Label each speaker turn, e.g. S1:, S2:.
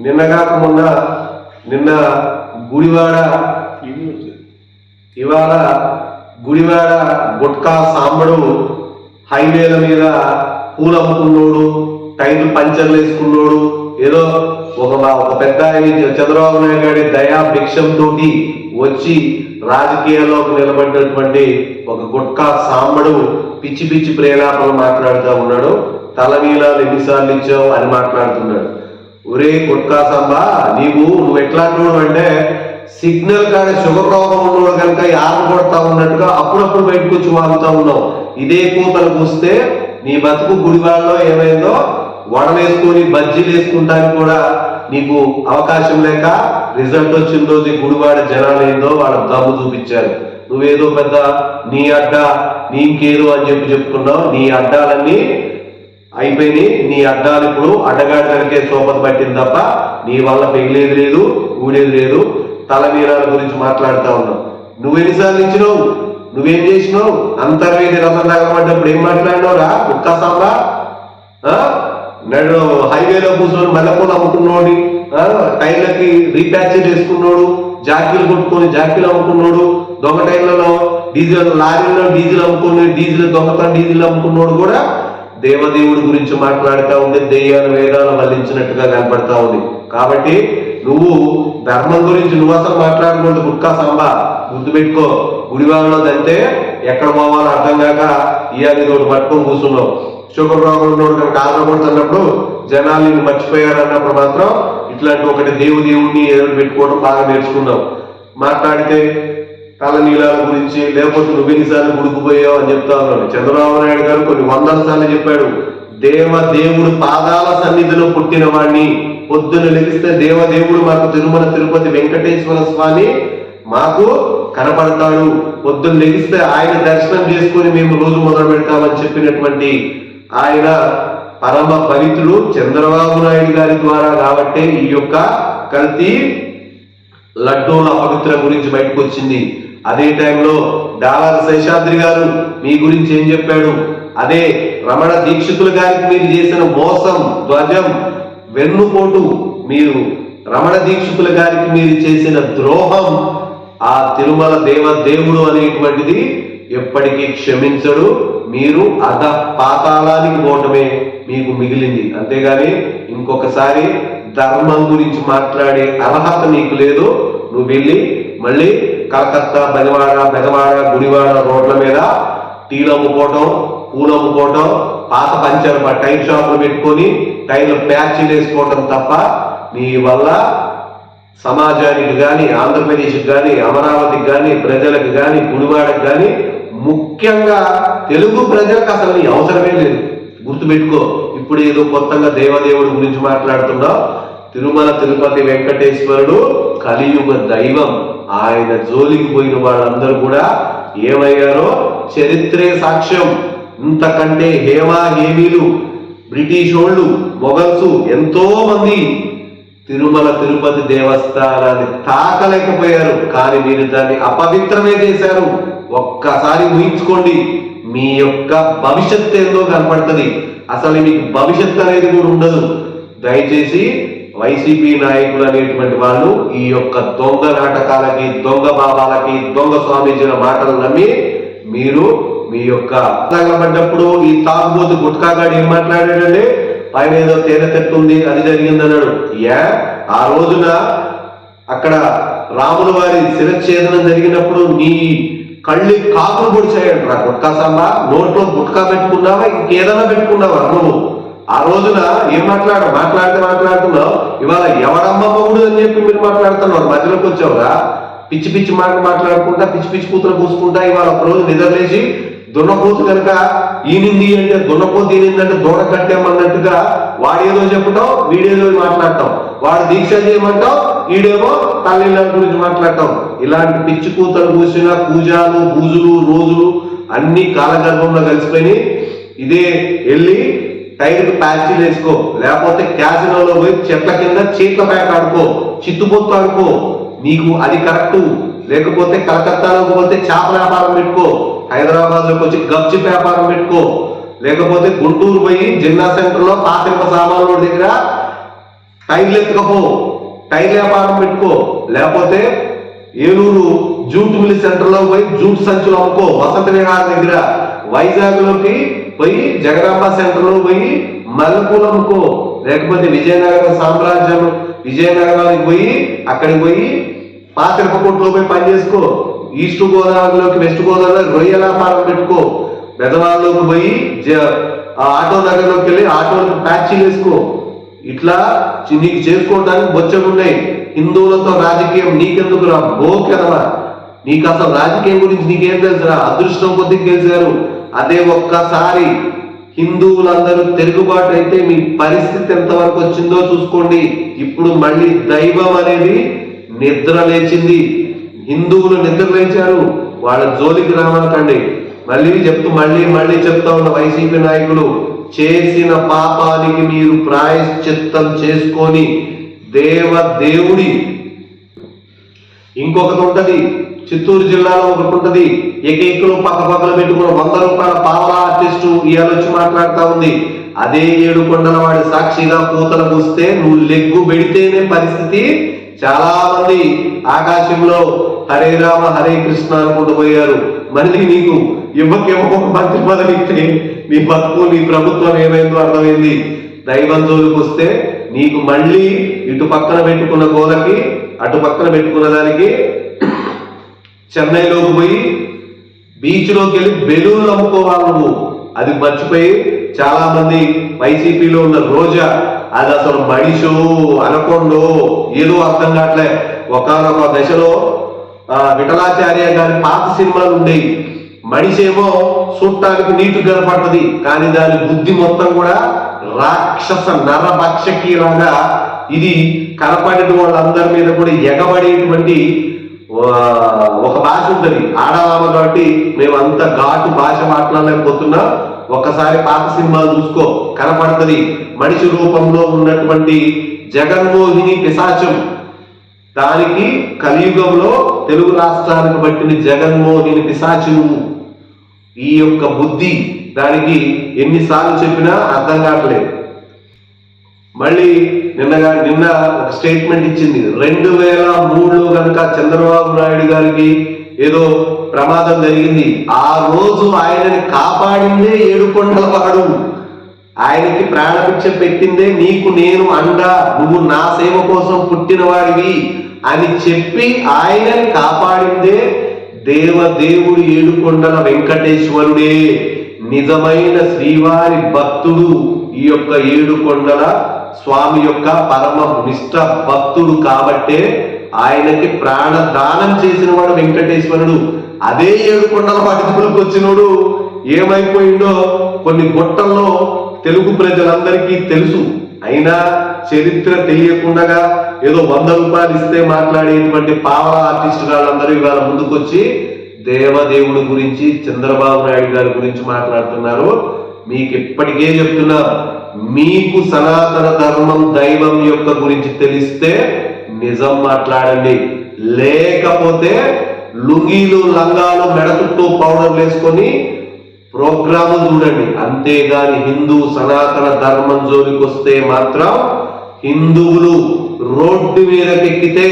S1: నిన్నగాక నిన్న గుడివాడ, ఇవాళ గుడివాడ గుట్కా సాంబడు హైవేల మీద పూలు అమ్ముకున్నోడు, టైర్లు పంచర్లు వేసుకున్నోడు, ఏదో ఒక పెద్ద చంద్రబాబు నాయుడు గారి దయా భిక్షంతో వచ్చి రాజకీయాల్లోకి నిలబడినటువంటి ఒక గుట్కా సాంబడు పిచ్చి పిచ్చి ప్రేలాపలు మాట్లాడుతూ ఉన్నాడు. తలనీలాలు ఎన్నిసార్లు ఇచ్చావు అని మాట్లాడుతున్నాడు. ఒరే గుట్కా సాంబా, నువ్వు ఎట్లాంటి అంటే సిగ్నల్ కాడ షుగర్ రోగం ఉన్నవాడు కనుక యాద కొడతా ఉన్నట్టుగా అప్పుడప్పుడు బయటకు వచ్చి వాగుతా ఉన్నావు. ఇదే కూతలు కూస్తే నీ బతుకు గుడివాడలో ఏమైందో వడలేసుకొని బజ్జీలు వేసుకుంటానికి కూడా నీకు అవకాశం లేక రిజల్ట్ వచ్చిన రోజు గుడివాడ జనాలు ఏందో వాళ్ళ దమ్ము చూపించారు. నువ్వేదో పెద్ద నీ అడ్డ నీకేదో అని చెప్పుకున్నావు. నీ అడ్డాలన్నీ అయిపోయినాయి. నీ అడ్డాలు ఇప్పుడు అడ్డగాడి కనుకే సోపత పట్టింది తప్ప నీ వల్ల పెగిలేది లేదు, ఊడేది లేదు. తలనీరాల గురించి మాట్లాడుతా ఉన్నావు. నువ్వెన్నిసార్లు ఇచ్చినావు, నువ్వేం చేసినావు? అంతర్వేది రథం తగలబడ్డప్పుడు ఏం మాట్లాడినావు రా గుట్కా సాంబా? నడు హైవేలో కూర్చొని మల్లెపూలు అమ్ముకున్నోడి, టైర్లకి రీప్యాచర్ చేసుకున్నాడు, జాకీలు కొట్టుకొని జాకీలు అమ్ముకున్నాడు, దొంగ టైర్లలో డీజిల్ లారీలో డీజిల్ అమ్ముకుని దొంగతనం డీజిల్ అమ్ముకున్నాడు కూడా దేవదేవుడి గురించి మాట్లాడుతూ ఉంది. దెయ్యాలు వేదాలు వల్లించినట్టుగా కనపడతా ఉంది. కాబట్టి నువ్వు ధర్మం గురించి నువ్వు అసలు మాట్లాడకూడదు గుట్కా సాంబా. గుర్తుపెట్టుకో, గుడివాడలో దంటే ఎక్కడ పోవాలో అర్థం కాక ఇయాలి తోడు పట్టుకొని కూర్చున్నావు. షుగర్ రోగం ఉన్నోడు కనుక ఆధారపడుతున్నప్పుడు జనాలు నిన్ను మర్చిపోయారు అన్నప్పుడు మాత్రం ఇట్లాంటి ఒకటి దేవుడిని ఎదురు పెట్టుకోవడం బాగా నేర్చుకున్నావు. మాట్లాడితే తలనీలాల గురించి లేకపోతే నువ్వెన్నిసార్లు గుడికిపోయావు అని చెప్తా ఉన్నాడు. చంద్రబాబు నాయుడు గారు కొన్ని వందల సార్లు చెప్పాడు, దేవుడు పాదాల సన్నిధిలో పుట్టిన వాడిని. పొద్దున లెగిస్తే దేవదేవుడు మాకు తిరుమల తిరుపతి వెంకటేశ్వర స్వామి మాకు కనపడతాడు. పొద్దున్న లెగిస్తే ఆయన దర్శనం చేసుకొని మేము రోజు మొదలు పెడతామని చెప్పినటువంటి ఆయన పరమ పవిత్రుడు చంద్రబాబు నాయుడు గారి ద్వారా కాబట్టి ఈ యొక్క కల్తీ లడ్డూల అపవిత్ర గురించి బయటకు వచ్చింది. అదే టైంలో డాలర్ శేషాద్రి గారు మీ గురించి ఏం చెప్పాడు? అదే రమణ దీక్షితుల గారికి మీరు చేసిన మోసం, ధ్వజం, వెన్నుపోటు, మీరు రమణ దీక్షితుల గారికి మీరు చేసిన ద్రోహం, ఆ తిరుమల దేవుడు అనేటువంటిది ఎప్పటికీ క్షమించడు. మీరు అధ పాతాళానికి పోవటమే మీకు మిగిలింది. అంతేగాని ఇంకొకసారి ధర్మం గురించి మాట్లాడే అర్హత నీకు లేదు. నువ్వు వెళ్ళి మళ్ళీ కలకత్తా, బెజవాడ, గుడివాడ రోడ్ల మీద టీలు అమ్ముకోవటం, పూలు అమ్ముకోవటం, పాత పంచర్ టైర్ షాపులు పెట్టుకొని టైర్లు ప్యాచీలు వేసుకోవటం తప్ప నీ వల్ల సమాజానికి కానీ, ఆంధ్రప్రదేశ్కి కానీ, అమరావతికి కానీ, ప్రజలకు కానీ, గుడివాడకి కానీ, ముఖ్యంగా తెలుగు ప్రజలకు అసలు నీ అవసరమే లేదు. గుర్తుపెట్టుకో. ఇప్పుడు ఏదో కొత్తగా దేవదేవుడి గురించి మాట్లాడుతున్నావు. తిరుమల తిరుపతి వెంకటేశ్వరుడు కలియుగ దైవం. ఆయన జోలికి పోయిన వాళ్ళందరూ కూడా ఏమయ్యారో చరిత్రే సాక్ష్యం. ఇంతకంటే హేమీలు, బ్రిటిష్ వాళ్ళు, మొఘల్స్ ఎంతో మంది తిరుమల తిరుపతి దేవస్థానాన్ని తాకలేకపోయారు. కానీ మీరు దాన్ని అపవిత్రమే చేశారు. ఒక్కసారి ఊహించుకోండి, మీ యొక్క భవిష్యత్తు ఏందో కనపడుతుంది. అసలు మీకు భవిష్యత్తు అనేది కూడా ఉండదు. దయచేసి వైసీపీ నాయకులు అనేటువంటి వాళ్ళు ఈ యొక్క దొంగ నాటకాలకి, దొంగ బాబాలకి, దొంగ స్వామీజీల మాటలు నమ్మి మీరు మీ యొక్క పడ్డప్పుడు ఈ తాగుబోతు గుట్కాగాడు ఏం మాట్లాడాడండి? పైన ఏదో తేనె తెట్టుంది, అది జరిగిందన్నాడు. ఆ రోజున అక్కడ రాముల వారి శిరచ్ఛేదనం జరిగినప్పుడు నీ కళ్ళు కాకులు పొడిచాయంట రా గుట్కా సాంబా. నోట్లో గుట్కా పెట్టుకున్నావా, ఇంకేదైనా పెట్టుకున్నావా నువ్వు? ఆ రోజున ఏం మాట్లాడుతున్నావు. ఇవాళ ఎవడమ్మ మొగుడు అని చెప్పి మీరు మాట్లాడుతున్నారు. మధ్యలోకి వచ్చావురా పిచ్చి పిచ్చి మాట్లాడుకుంటా, పిచ్చి పిచ్చి కూతురు కూసుకుంటా. ఇవాళ ఒక రోజు నిద్రలేసి దున్నపోతు కనుక ఈనింది అంటే దున్నపోతు ఈనిందంటే దూడ కట్టేమన్నట్టుగా వాడేదో చెప్పటం, వీడేదో మాట్లాడటం. వాడు దీక్ష చేయమంటావు, ఈడేమో తల్లిదండ్రుల గురించి మాట్లాడటం. ఇలాంటి పిచ్చి కూతలు కూసిన పూజలు, పూజలు, రోజులు అన్ని కాలగర్భంలో కలిసిపోయి ఇదే వెళ్ళి టైర్కి ప్యాచీలు వేసుకో, లేకపోతే క్యాసినోలో పోయి చెట్ల కింద చీట్ల ప్యాక్ ఆడుకో, చిత్తుపొత్తు ఆడుకో. నీకు అది కరెక్టు. లేకపోతే కలకత్తాలోకి పోతే చేపల వ్యాపారం పెట్టుకో, హైదరాబాద్ లోకి వచ్చి గప్చి వ్యాపారం పెట్టుకో, లేకపోతే గుంటూరు పోయి జిన్నా సెంటర్ లో పాత సామాన్ల దగ్గర టైర్లు ఎత్తుకపో, టైర్ వ్యాపారం పెట్టుకో, లేకపోతే ఏలూరు జూట్ మిల్ సెంటర్ లో పోయి జూట్ సంచులు అమ్ముకో, వసంత విహార్ దగ్గర వైజాగ్ లోకి పోయి జగదాంబ సెంటర్ లో పోయి మల్లెపూలు అమ్ముకో, లేకపోతే విజయనగరం సామ్రాజ్యం విజయనగరానికి పోయి అక్కడికి పోయి పాతిరపకోట్లో పోయి పని చేసుకో, ఈస్ట్ గోదావరిలోకి వెస్ట్ గోదావరి రొయ్యల వ్యాపారం పెట్టుకో, బెదవాళ్ళలోకి పోయి ఆటో నగర్లోకి వెళ్ళి ఆటోలకు ప్యాచీలు వేసుకో. ఇట్లా నీకు చేసుకోవడానికి బొచ్చగున్నాయి. హిందువులతో రాజకీయం నీకెందుకు రా బోకెదవా, నీకు అసలు రాజకీయం గురించి నీకేం తెలుసురా, అదృష్టం కొద్ది గెలిచారు. అదే ఒక్కసారి హిందువులందరూ తిరుగుబాటు అయితే మీ పరిస్థితి ఎంతవరకు వచ్చిందో చూసుకోండి. ఇప్పుడు మళ్ళీ దైవం అనేది నిద్ర లేచింది, హిందువులు నిద్ర లేచారు, వాళ్ళ జోలికి రావకండి. మళ్ళీ చెప్తా ఉన్న వైసీపీ నాయకులు, చేసిన పాపానికి మీరు ప్రాయశ్చిత్తం చేసుకొని దేవుడి ఇంకొకటి ఉంటది, చిత్తూరు జిల్లాలో ఒకటి ఉంటది, ఏకైకలు పక్కలు పెట్టుకున్న 100 రూపాయల పావలా ఆర్టిస్టు ఇవాళ వచ్చి మాట్లాడుతా ఉంది. అదే 7 కొండల వాడి సాక్షిగా పూతలు పూస్తే నువ్వు లెగ్గు పెడితేనే పరిస్థితి. చాలా మంది ఆకాశంలో హరే రామ హరే కృష్ణ అనుకుంటూ పోయారు. మళ్ళీ నీకు ఇవ్వకేమో మంత్రి పదవి ఇస్తే నీ బతుకు నీ ప్రభుత్వం ఏమైందో అర్థమైంది. దైవం జోలికి వస్తే నీకు మళ్ళీ ఇటు పక్కన పెట్టుకున్న గోలకి అటు పక్కన పెట్టుకున్న దానికి చెన్నైలోకి పోయి బీచ్లోకి వెళ్ళి బెలూన్లు అమ్ముకోవాలి నువ్వు. అది మర్చిపోయి చాలా మంది వైసీపీలో ఉన్న రోజా అది అసలు మడిషో అనకొండో ఏదో అర్థం కావట్లే. ఒకనొక దశలో విఠలాచార్య గారి పాత సినిమాలు ఉండేవి. మనిషేమో చూడటానికి నీటు కనపడుతుంది, కానీ దాని బుద్ధి మొత్తం కూడా రాక్షస నరభక్షకి లాగా ఇది కనపడిన వాళ్ళందరి మీద కూడా ఎగబడేటువంటి ఒక భాష ఉంటుంది. ఆడవాళ్ళ కాబట్టి మేమంతా ఘాటు భాష మాట్లాడలేకపోతున్నా. ఒక్కసారి పాత సినిమాలు చూసుకో, కనపడుతుంది. మనిషి రూపంలో ఉన్నటువంటి జగన్మోహిని పిశాచం, దానికి కలియుగంలో తెలుగు రాష్ట్రానికి పట్టిన జగన్మోహిని పిశాచును. ఈ యొక్క బుద్ధి దానికి ఎన్నిసార్లు చెప్పినా అర్థం కావట్లేదు. మళ్ళీ నిన్న ఒక స్టేట్మెంట్ ఇచ్చింది. 2003లో కనుక చంద్రబాబు నాయుడు గారికి ఏదో ప్రమాదం జరిగింది, ఆ రోజు ఆయనని కాపాడిందే 7 కొండల వాడు, ఆయనకి ప్రాణభిక్ష పెట్టిందే నీకు నేను అండా, నువ్వు నా సేవ కోసం పుట్టిన వాడివి అని చెప్పి ఆయనని కాపాడిందే దేవుడు 7 కొండల వెంకటేశ్వరుడే, నిజమైన శ్రీవారి భక్తుడు. ఈ యొక్క 7 కొండల స్వామి యొక్క పరమ నిష్ఠ భక్తుడు కాబట్టే ఆయనకి ప్రాణదానం చేసిన వాడు వెంకటేశ్వరుడు. అదే 7 కొండల వాటికి వచ్చినోడు ఏమైపోయిందో కొన్ని గొట్టల్లో తెలుగు ప్రజలందరికీ తెలుసు. అయినా చరిత్ర తెలియకుండా ఏదో 100 రూపాయలు ఇస్తే మాట్లాడేటువంటి పావలా ఆర్టిస్టు వాళ్ళందరూ ఇవాళ ముందుకొచ్చి దేవదేవుడి గురించి చంద్రబాబు నాయుడు గారి గురించి మాట్లాడుతున్నారు. మీకు ఇప్పటికే చెప్తున్నా, మీకు సనాతన ధర్మం దైవం యొక్క గురించి తెలిస్తే నిజం మాట్లాడండి, లేకపోతే లుంగీలు లంగాలు మెడ చుట్టూ పౌడర్లు వేసుకొని ప్రోగ్రాము చూడండి. అంతేగాని హిందూ సనాతన ధర్మం జోలికి వస్తే మాత్రం హిందువులు రోడ్డు మీదకెక్కితే